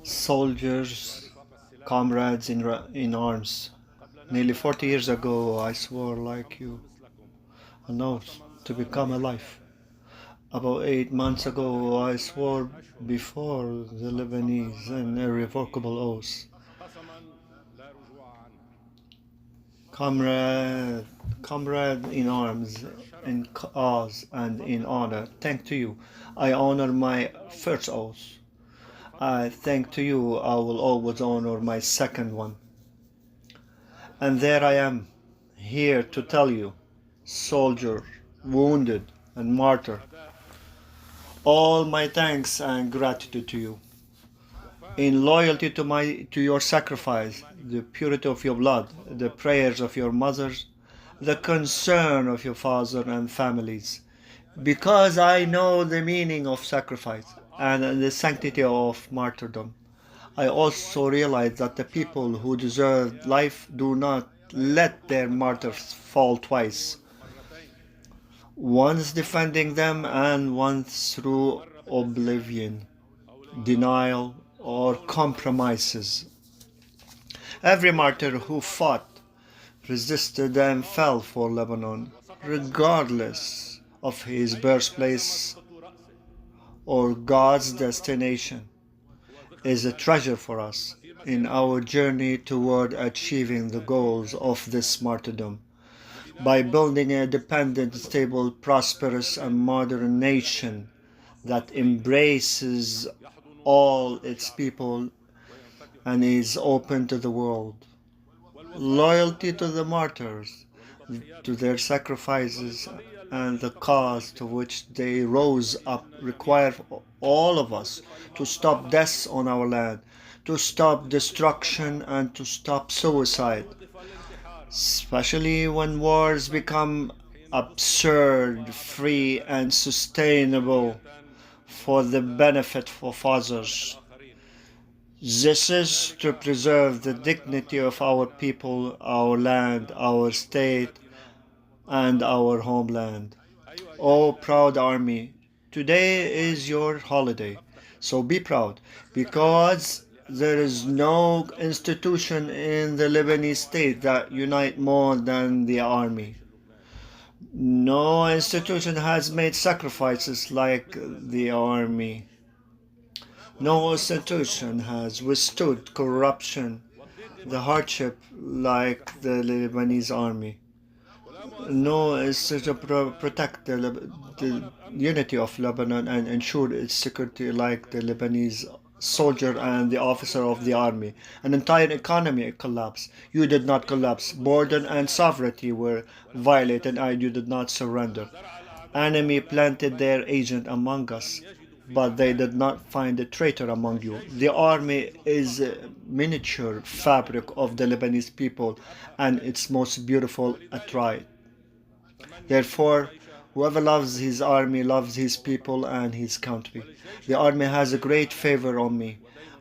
soldiers, comrades in arms. Nearly 40 years ago, I swore like you an oath to become alive. About 8 months ago, I swore before the Lebanese an irrevocable oath. Comrade, comrade in arms, in cause and in honor, thank to you. I honor my first oath. I thank to you I will always honor my second one. And there I am, here to tell you, soldier, wounded, and martyr, all my thanks and gratitude to you. In loyalty to your sacrifice, the purity of your blood, the prayers of your mothers, the concern of your father and families, because I know the meaning of sacrifice and the sanctity of martyrdom. I also realize that the people who deserve life do not let their martyrs fall twice, once defending them and once through oblivion, denial, or compromises. Every martyr who fought, resisted, and fell for Lebanon, regardless of his birthplace or God's destination, is a treasure for us in our journey toward achieving the goals of this martyrdom. By building a dependent, stable, prosperous, and modern nation that embraces all its people and is open to the world. Loyalty to the martyrs, to their sacrifices, and the cause to which they rose up require all of us to stop deaths on our land, to stop destruction, and to stop suicide, especially when wars become absurd, free, and sustainable for the benefit of others. This is to preserve the dignity of our people, our land, our state, and our homeland. O proud army, today is your holiday, so be proud, because there is no institution in the Lebanese state that unites more than the army. No institution has made sacrifices like the army. No institution has withstood corruption, the hardship like the Lebanese army. No institution protect the unity of Lebanon and ensure its security like the Lebanese soldier and the officer of the army. An entire economy collapsed. You did not collapse. Border and sovereignty were violated and you did not surrender. Enemy planted their agent among us, but they did not find a traitor among you. The army is a miniature fabric of the Lebanese people and its most beautiful attribute. Therefore, whoever loves his army loves his people and his country. The army has a great favor on me,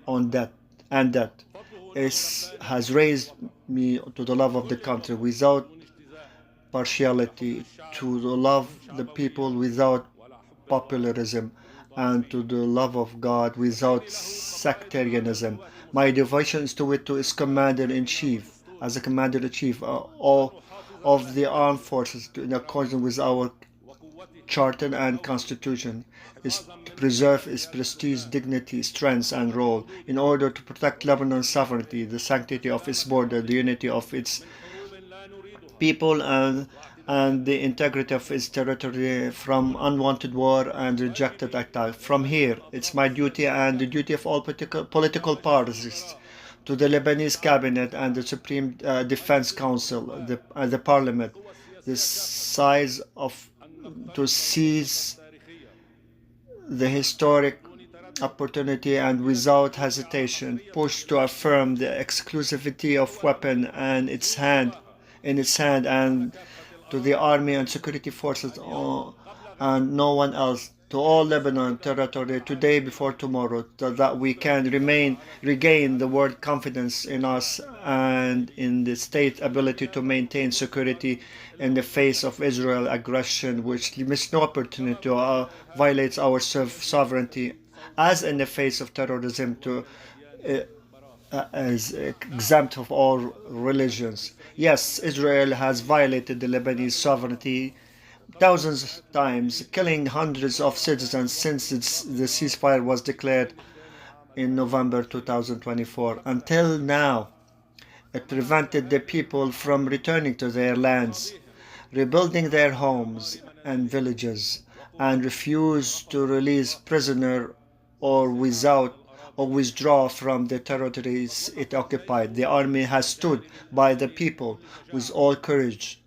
on that, and that has raised me to the love of the country without partiality, to the love the people without popularism, and to the love of God without sectarianism. My devotion is to it to its commander-in-chief, as a commander-in-chief of the armed forces, in accordance with our charter and constitution, is to preserve its prestige, dignity, strength, and role in order to protect Lebanon's sovereignty, the sanctity of its border, the unity of its people, and the integrity of its territory from unwanted war and rejected attack. From here, it's my duty and the duty of all political parties to the Lebanese cabinet and the Supreme Defense Council, the parliament, the size of to seize the historic opportunity and without hesitation push to affirm the exclusivity of weapon and its hand in its hand and to the army and security forces and no one else, to all Lebanon territory today before tomorrow, so that we can regain the world confidence in us and in the state ability to maintain security in the face of Israel aggression, which missed no opportunity to violates our sovereignty as in the face of terrorism to is exempt of all religions. Yes, Israel has violated the Lebanese sovereignty thousands of times, killing hundreds of citizens since the ceasefire was declared in November 2024. Until now, it prevented the people from returning to their lands, rebuilding their homes and villages, and refused to release prisoners or without or withdraw from the territories it occupied. The army has stood by the people with all courage,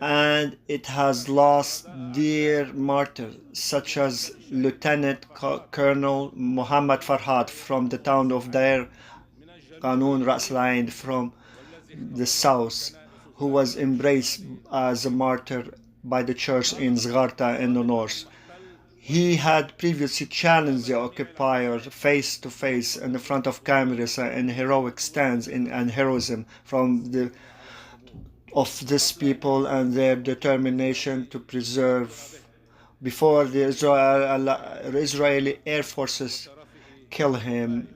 and it has lost dear martyrs such as Lieutenant Colonel Muhammad Farhad from the town of Deir Qanun Ras Al from the south, who was embraced as a martyr by the church in Zgharta in the north. He had previously challenged the occupier face to face in the front of cameras in heroic stands and heroism from the of this people and their determination to preserve before the Israeli air forces kill him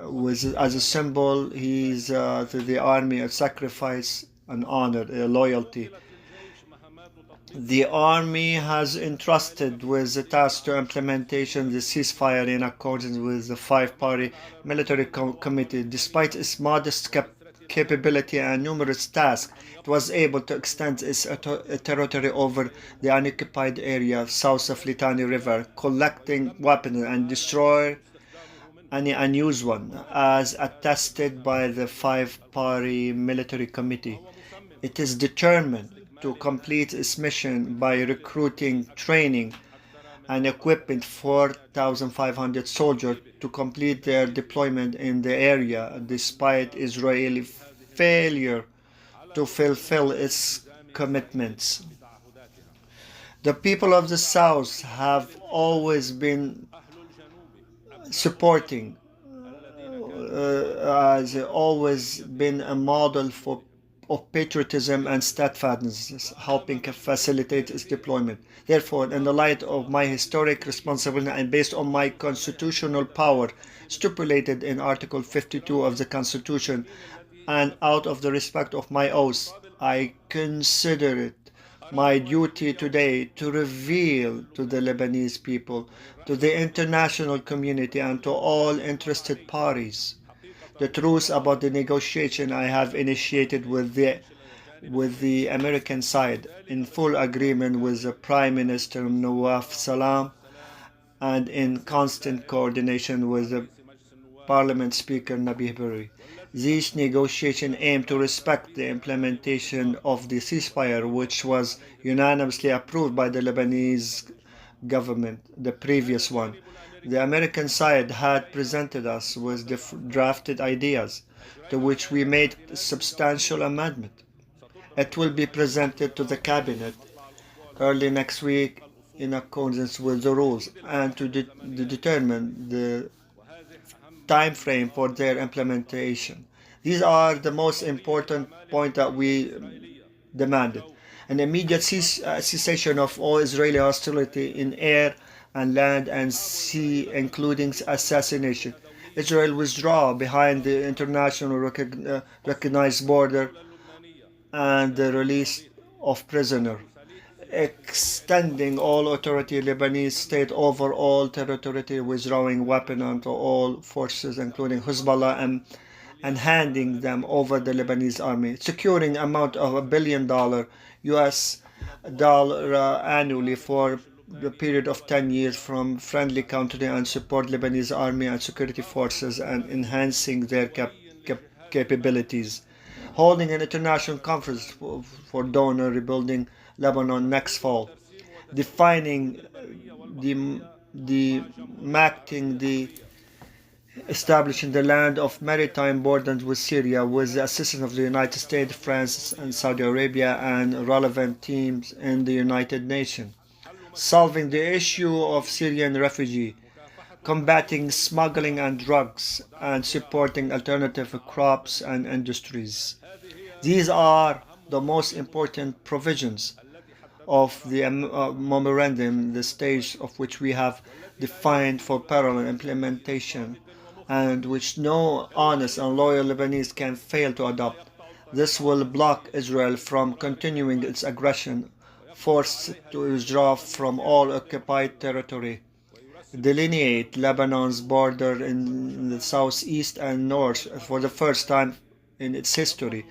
was as a symbol. He's to the army a sacrifice, an honor, a loyalty. The army has entrusted with the task to implementation the ceasefire in accordance with the five-party military committee. Despite its modest capability and numerous tasks, it was able to extend its territory over the unoccupied area south of Litani River, collecting weapons and destroy any unused one, as attested by the five-party military committee. It is determined to complete its mission by recruiting, training, and equipping 4,500 soldiers to complete their deployment in the area, despite Israeli failure to fulfill its commitments. The people of the South have always been supporting, has always been a model of patriotism and steadfastness, helping facilitate its deployment. Therefore, in the light of my historic responsibility and based on my constitutional power stipulated in Article 52 of the Constitution, and out of the respect of my oath, I consider it my duty today to reveal to the Lebanese people, to the international community, and to all interested parties the truth about the negotiation I have initiated with the American side, in full agreement with the Prime Minister Nawaf Salam and in constant coordination with the Parliament Speaker Nabih Berri. These negotiations aim to respect the implementation of the ceasefire, which was unanimously approved by the Lebanese government, the previous one. The American side had presented us with drafted ideas, to which we made substantial amendment. It will be presented to the cabinet early next week in accordance with the rules and to determine the time frame for their implementation. These are the most important point that we demanded. An immediate cessation of all Israeli hostility in air and land and sea, including assassination. Israel withdraw behind the international recognized border and the release of prisoners, extending all authority Lebanese state over all territory, withdrawing weapons onto all forces, including Hezbollah, and handing them over the Lebanese army, securing amount of $1 billion US dollar annually for the period of 10 years from friendly country and support Lebanese army and security forces and enhancing their capabilities. Holding an international conference for donor rebuilding Lebanon next fall. Defining the marking the establishing the land of maritime borders with Syria with the assistance of the United States, France, and Saudi Arabia and relevant teams in the United Nations. Solving the issue of Syrian refugees, combating smuggling and drugs, and supporting alternative crops and industries. These are the most important provisions of the memorandum, the stage of which we have defined for parallel implementation, and which no honest and loyal Lebanese can fail to adopt. This will block Israel from continuing its aggression, force it to withdraw from all occupied territory, delineate Lebanon's border in the southeast and north for the first time in its history,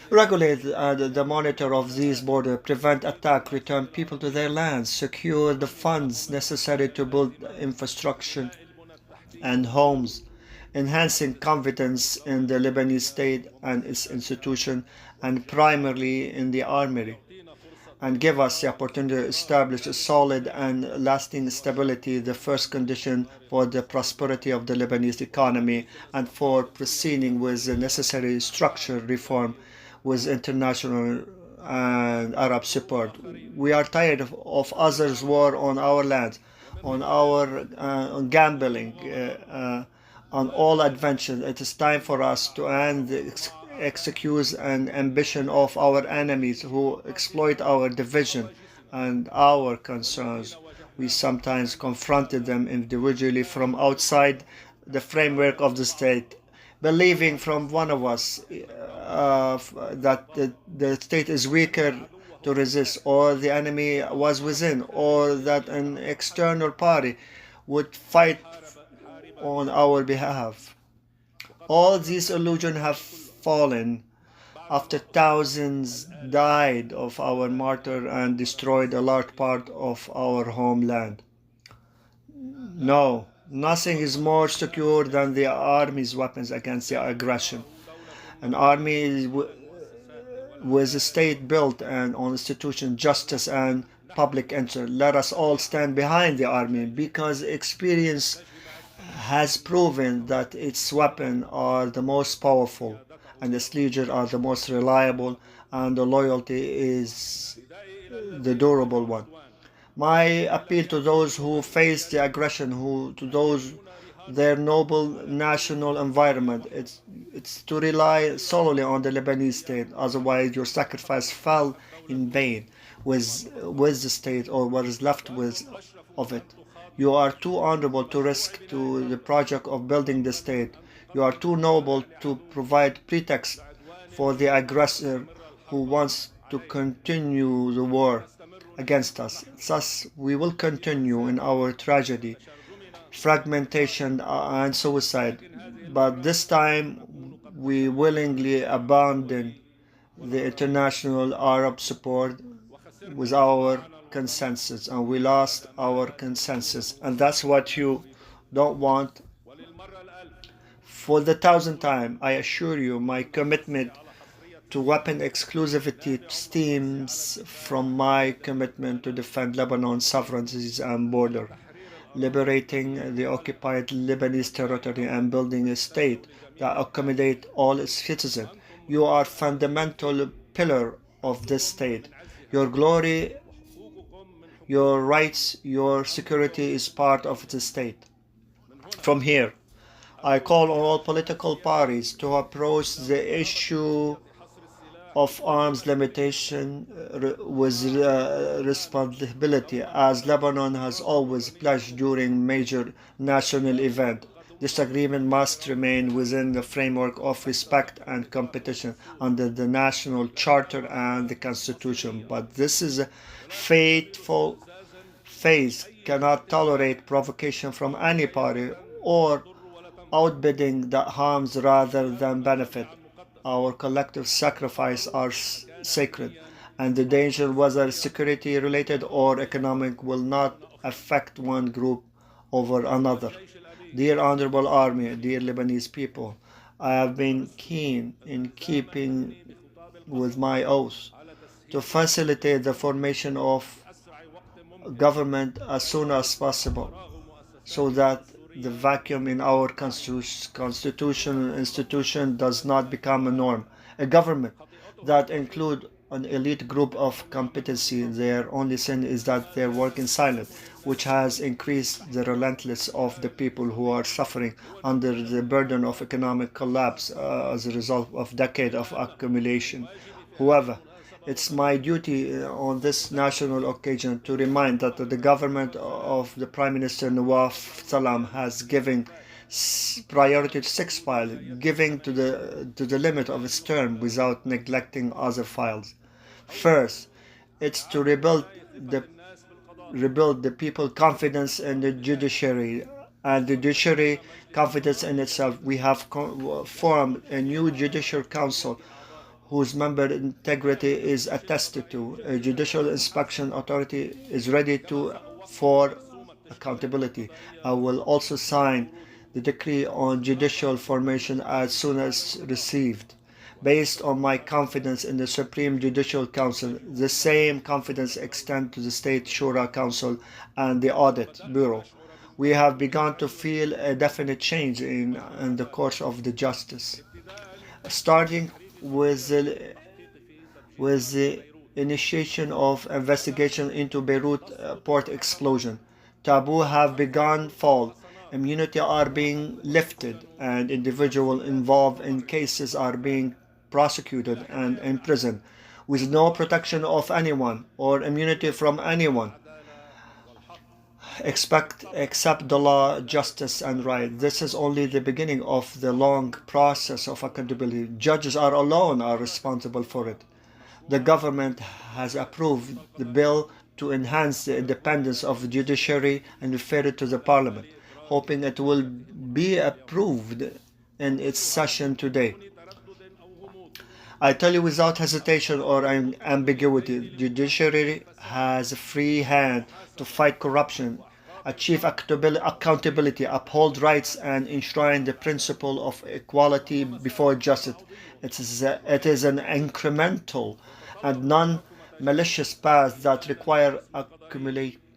regulate the monitor of these borders, prevent attack, return people to their lands, secure the funds necessary to build infrastructure and homes, enhancing confidence in the Lebanese state and its institution, and primarily in the army, and give us the opportunity to establish a solid and lasting stability, the first condition for the prosperity of the Lebanese economy and for proceeding with the necessary structural reform with international and Arab support. We are tired of others' war on our land, on our gambling, on all adventures. It is time for us to end the excuse and ambition of our enemies who exploit our division and our concerns. We sometimes confronted them individually from outside the framework of the state, believing from one of us that the state is weaker to resist, or the enemy was within, or that an external party would fight on our behalf. All these illusions have fallen after thousands died of our martyr and destroyed a large part of our homeland. No, nothing is more secure than the army's weapons against the aggression. An army with a state built and on institution, justice, and public interest. Let us all stand behind the army because experience has proven that its weapons are the most powerful and its leaders are the most reliable and the loyalty is the durable one. My appeal to those who face the aggression, to those their noble national environment, it's to rely solely on the Lebanese state. Otherwise, your sacrifice fell in vain with the state or what is left with of it. You are too honorable to risk to the project of building the state. You are too noble to provide pretext for the aggressor who wants to continue the war against us. Thus, we will continue in our tragedy, fragmentation, and suicide. But this time, we willingly abandon the international Arab support with our consensus, and we lost our consensus, and that's what you don't want. For the thousandth time, I assure you my commitment to weapon exclusivity stems from my commitment to defend Lebanon's sovereignty and border, liberating the occupied Lebanese territory and building a state that accommodates all its citizens. You are fundamental pillar of this state. Your glory, your rights, your security is part of the state. From here, I call on all political parties to approach the issue of arms limitation with responsibility, as Lebanon has always pledged during major national events. This agreement must remain within the framework of respect and competition under the national charter and the constitution. But this is a fateful phase cannot tolerate provocation from any party or outbidding that harms rather than benefit. Our collective sacrifice are sacred, and the danger, whether security related or economic, will not affect one group over another. Dear Honorable Army, dear Lebanese people, I have been keen in keeping with my oath to facilitate the formation of government as soon as possible so that the vacuum in our constitutional institution does not become a norm. A government that includes an elite group of competency, their only sin is that they work in silence, which has increased the relentlessness of the people who are suffering under the burden of economic collapse as a result of decades of accumulation. However, It's my duty on this national occasion to remind that the government of the Prime Minister Nawaf Salam has given priority to six files, giving to the limit of its term without neglecting other files. First, it's to the rebuild the people confidence in the judiciary and the judiciary confidence in itself. We have formed a new judicial council whose member integrity is attested to. A judicial inspection authority is ready to for accountability. I will also sign the decree on judicial formation as soon as received. Based on my confidence in the Supreme Judicial Council, the same confidence extends to the State Shura Council and the Audit Bureau. We have begun to feel a definite change in the course of the justice, starting with the initiation of investigation into Beirut port explosion. Taboo have begun fall. Immunity are being lifted and individuals involved in cases are being prosecuted and imprisoned with no protection of anyone or immunity from anyone except the law, justice, and right. This is only the beginning of the long process of accountability. Judges are alone are responsible for it. The government has approved the bill to enhance the independence of the judiciary and refer it to the parliament, hoping it will be approved in its session today. I tell you without hesitation or ambiguity, the judiciary has a free hand to fight corruption, achieve accountability, uphold rights, and enshrine the principle of equality before justice. It is an incremental and non-malicious path that require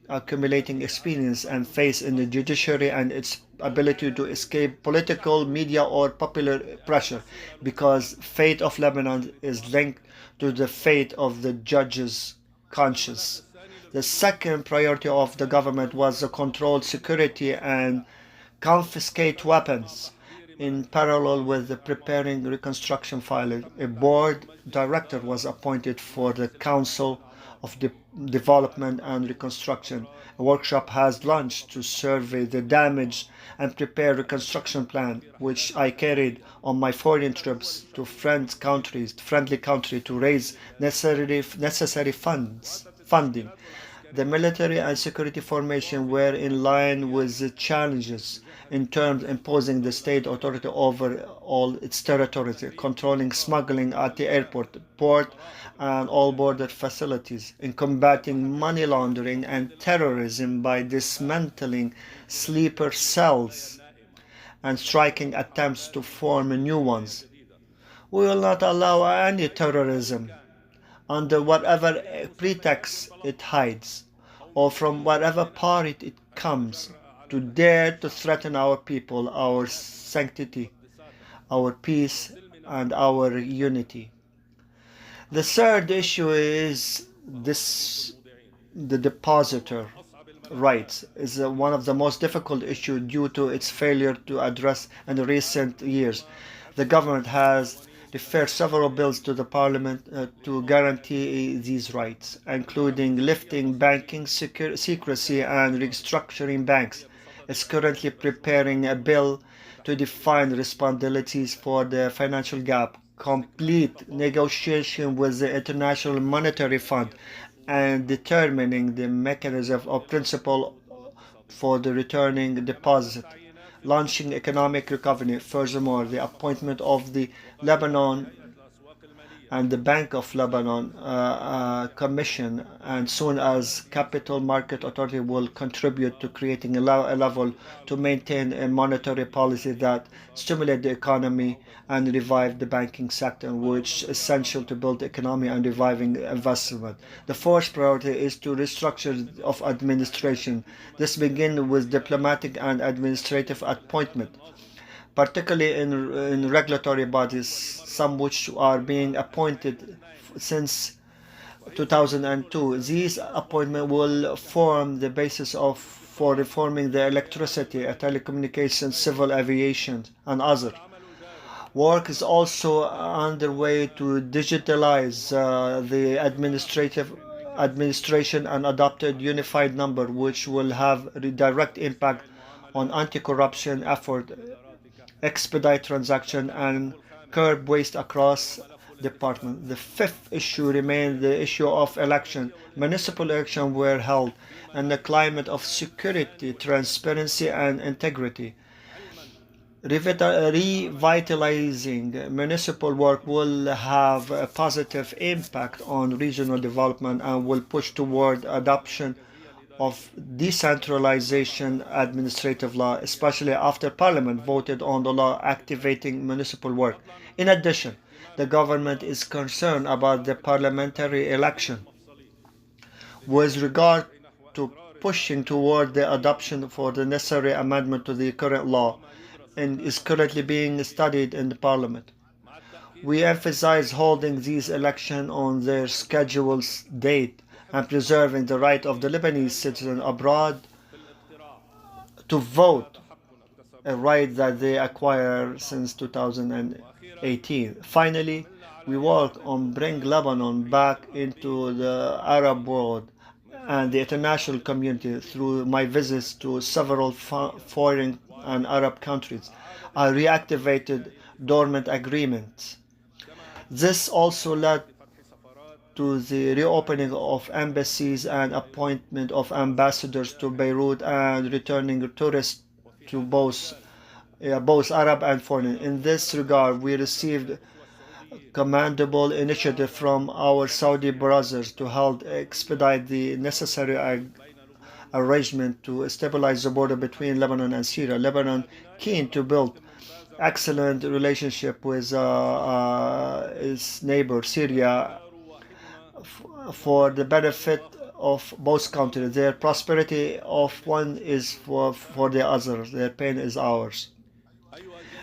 accumulating experience and faith in the judiciary and its ability to escape political, media, or popular pressure, because fate of Lebanon is linked to the fate of the judge's conscience. The second priority of the government was to control security and confiscate weapons. In parallel with the preparing reconstruction file, a board director was appointed for the Council of Development and Reconstruction. A workshop has launched to survey the damage and prepare a reconstruction plan, which I carried on my foreign trips to friendly countries to raise necessary funding. The military and security formation were in line with the challenges in terms imposing the state authority over all its territories, controlling smuggling at the airport, port, and all border facilities, in combating money laundering and terrorism by dismantling sleeper cells and striking attempts to form new ones. We will not allow any terrorism under whatever pretext it hides, or from whatever party it comes, to dare to threaten our people, our sanctity, our peace, and our unity. The third issue is the depositor rights is one of the most difficult issues due to its failure to address in recent years. The government has referred several bills to the parliament to guarantee these rights, including lifting banking secrecy and restructuring banks. It's currently preparing a bill to define responsibilities for the financial gap, complete negotiation with the International Monetary Fund, and determining the mechanism of principle for the returning deposit, launching economic recovery. Furthermore, the appointment of the Lebanon and the Bank of Lebanon Commission, and soon as Capital Market Authority will contribute to creating a level to maintain a monetary policy that stimulate the economy and revive the banking sector, which is essential to build the economy and reviving investment. The fourth priority is to restructure of administration. This begins with diplomatic and administrative appointment, particularly in regulatory bodies, some which are being appointed since 2002. These appointments will form the basis for reforming the electricity, telecommunications, civil aviation, and others. Work is also underway to digitalize the administration and adopted unified number, which will have a direct impact on anti-corruption effort, expedite transaction, and curb waste across department. The fifth issue remained the issue of election. Municipal elections were held in a climate of security, transparency, and integrity. Revitalizing municipal work will have a positive impact on regional development and will push toward adoption of decentralization administrative law, especially after Parliament voted on the law activating municipal work. In addition, the government is concerned about the parliamentary election with regard to pushing toward the adoption for the necessary amendment to the current law and is currently being studied in the Parliament. We emphasize holding these elections on their scheduled date and preserving the right of the Lebanese citizen abroad to vote, a right that they acquired since 2018. Finally, we work on bring Lebanon back into the Arab world and the international community through my visits to several foreign and Arab countries. I reactivated dormant agreements. This also led to the reopening of embassies and appointment of ambassadors to Beirut and returning tourists to both Arab and foreign. In this regard, we received commendable initiative from our Saudi brothers to help expedite the necessary arrangement to stabilize the border between Lebanon and Syria. Lebanon keen to build excellent relationship with its neighbor Syria for the benefit of both countries. Their prosperity of one is for the other. Their pain is ours.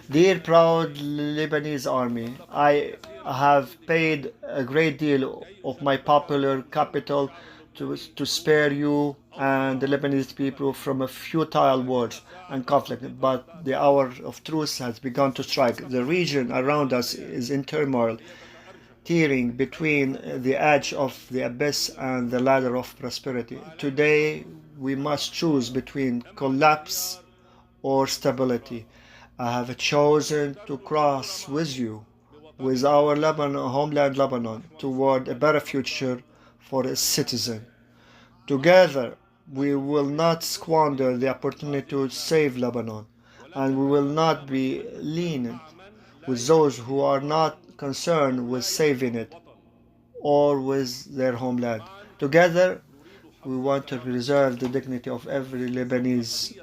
Dear proud Lebanese army, I have paid a great deal of my popular capital to spare you and the Lebanese people from a futile wars and conflict, but the hour of truth has begun to strike. The region around us is in turmoil, tearing between the edge of the abyss and the ladder of prosperity. Today, we must choose between collapse or stability. I have chosen to cross with you, with our homeland Lebanon, toward a better future for its citizen. Together, we will not squander the opportunity to save Lebanon, and we will not be lenient with those who are not concerned with saving it or with their homeland. Together, we want to preserve the dignity of every Lebanese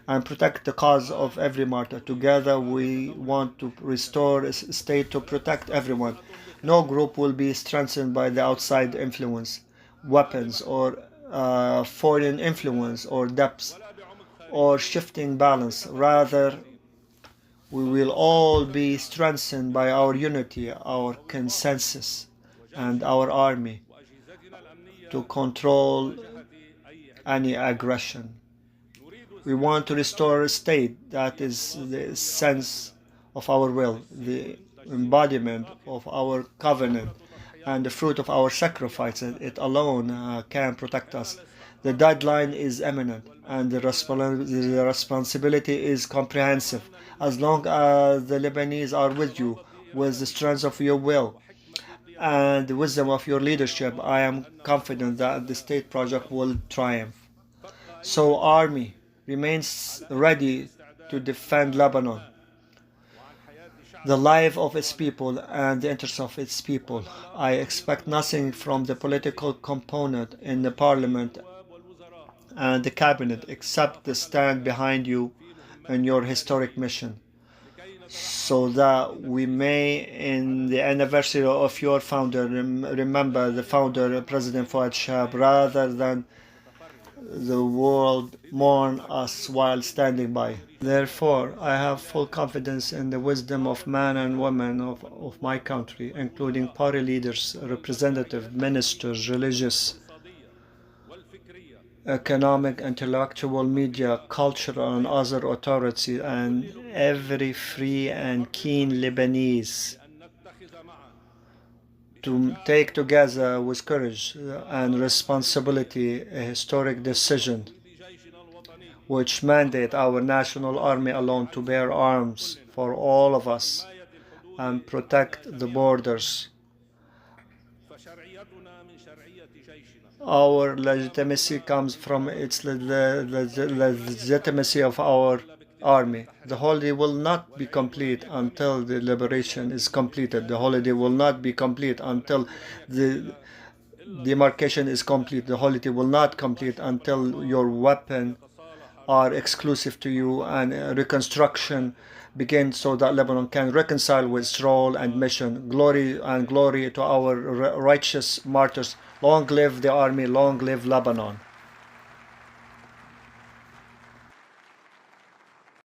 and protect the cause of every martyr. Together, we want to restore a state to protect everyone. No group will be strengthened by the outside influence, weapons, or foreign influence, or depths, or shifting balance. Rather, we will all be strengthened by our unity, our consensus, and our army to control any aggression. We want to restore a state that is the sense of our will, the embodiment of our covenant, and the fruit of our sacrifices. It alone can protect us. The deadline is imminent, and the responsibility is comprehensive. As long as the Lebanese are with you, with the strength of your will and the wisdom of your leadership, I am confident that the state project will triumph. So, army remains ready to defend Lebanon, the life of its people and the interests of its people. I expect nothing from the political component in the parliament and the cabinet except to stand behind you in your historic mission, so that we may, in the anniversary of your founder, remember the founder, President Fuad Shahab, rather than the world mourn us while standing by. Therefore, I have full confidence in the wisdom of men and women of my country, including party leaders, representatives, ministers, religious economic, intellectual, media, cultural, and other authority, and every free and keen Lebanese to take together with courage and responsibility a historic decision which mandate our national army alone to bear arms for all of us and protect the borders. Our legitimacy comes from the legitimacy of our army. The holiday will not be complete until the liberation is completed. The holiday will not be complete until the demarcation is complete. The holiday will not complete until your weapon are exclusive to you and reconstruction begins so that Lebanon can reconcile with its role and mission. Glory to our righteous martyrs. Long live the army, long live Lebanon.